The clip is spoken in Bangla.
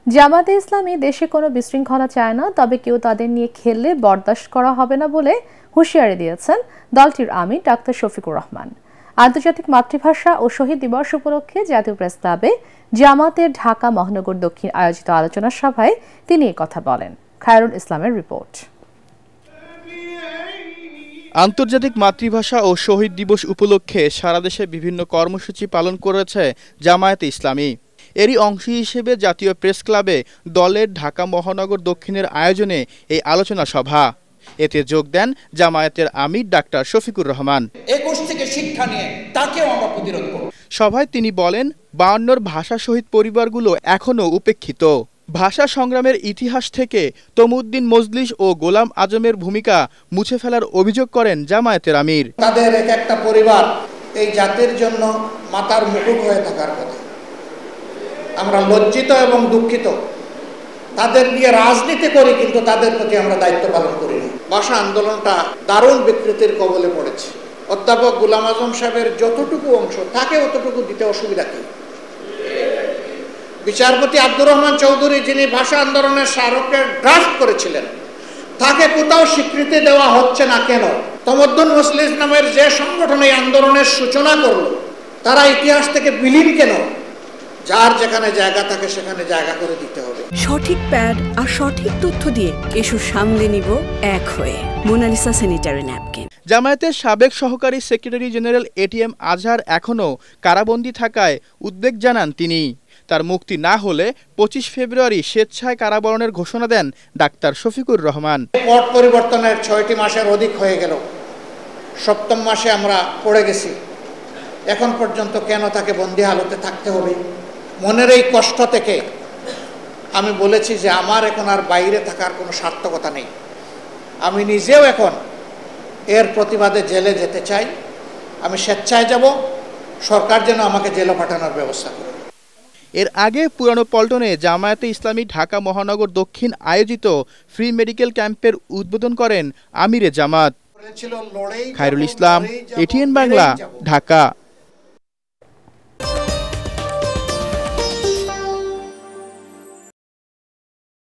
জামায়াতে ইসলামী দেশে কোনো বিশৃঙ্খলা চায় না, তবে কেউ তাদের নিয়ে খেললে বরদাস্ত করা হবে না বলে হুঁশিয়ারি দিয়েছেন দলটির আমির ডাক্তার শফিকুর রহমান। আন্তর্জাতিক মাতৃভাষা ও শহীদ দিবস উপলক্ষে জাতীয় প্রেস ক্লাবে জামায়াতের ঢাকা মহানগর দক্ষিণ আয়োজিত আলোচনা সভায় তিনি কথা বলেন। খায়রুল ইসলামের রিপোর্ট। আন্তর্জাতিক মাতৃভাষা ও শহীদ দিবস উপলক্ষে সারা দেশে বিভিন্ন কর্মসূচি পালন করেছে জামায়াতে ইসলামী। এরই অংশ হিসেবে জাতীয় প্রেস ক্লাবে দলের ঢাকা মহানগর দক্ষিণের আয়োজনে এই আলোচনা সভা। এতে যোগ দেন জামায়াতের আমির ডাক্তার শফিকুর রহমান। ২১ থেকে শিক্ষা নিয়ে তাকেও আমরা প্রতিরোধ করব। সভায় তিনি বলেন, ৫২ ভাষা শহীদ পরিবারগুলো এখনও উপেক্ষিত। ভাষা সংগ্রামের ইতিহাস থেকে তমুদ্দিন মজলিস ও গোলাম আজমের ভূমিকা মুছে ফেলার অভিযোগ করেন জামায়াতের আমির। তাদের এক একটা পরিবার এই জাতির জন্য মাথার মুকুট হয়ে থাকার কথা। আমরা লজ্জিত এবং দুঃখিত। তাদের নিয়ে রাজনীতি করি, কিন্তু তাদের প্রতি আমরা দায়িত্ব পালন করি না। ভাষা আন্দোলনটা দারুণ বিকৃতির কবলে পড়েছে। অধ্যাপক গোলাম আজম সাহেবের যতটুকু অংশ তাকে অতটুকু দিতে অসুবিধা কি? বিচারপতি আব্দুর রহমান চৌধুরী, যিনি ভাষা আন্দোলনের স্মারকের ড্রাফট করেছিলেন, তাকে কোথাও স্বীকৃতি দেওয়া হচ্ছে না কেন? তমদ্দুন মজলিস নামের যে সংগঠন এই আন্দোলনের সূচনা করলো, তারা ইতিহাস থেকে বিলীন কেন? যার যেখানে জায়গা থাকে সেখানে জায়গা করে দিতে হবে। সঠিক প্যাড আর সঠিক তথ্য দিয়ে এসব সামলে নিব এক হয়ে। Monalisa sanitary napkin. জামায়াতের সাবেক সহকারী সেক্রেটারি জেনারেল এটিএম আজহার এখনও কারাবন্দী থাকায় উদ্বেগ জানান তিনি। তার মুক্তি না হলে ২৫ ফেব্রুয়ারি স্বেচ্ছায় কারাবরণের ঘোষণা দেন ডাক্তার শফিকুর রহমান। পট পরিবর্তনের ৬টি মাসের অধিক হয়ে গেল, ৭ম মাসে আমরা পড়ে গেছি। এখন পর্যন্ত কেন তাকে বন্দি হালতে থাকতে হবে? মনের এই কষ্ট থেকে আমি বলেছি যে আমার এখন আর বাইরে থাকার কোনো সার্থকতা নেই। আমি নিজেও এখন এর প্রতিবাদে জেলে যেতে চাই। আমি স্বেচ্ছায় যাব, সরকার যেন আমাকে জেলে পাঠানোর ব্যবস্থা করে। এর আগে পুরানো পল্টনে জামায়াতে ইসলামী ঢাকা মহানগর দক্ষিণ আয়োজিত ফ্রি মেডিকেল ক্যাম্পের উদ্বোধন করেন আমিরে জামাত। খায়রুল ইসলাম, এটিএন বাংলা, ঢাকা।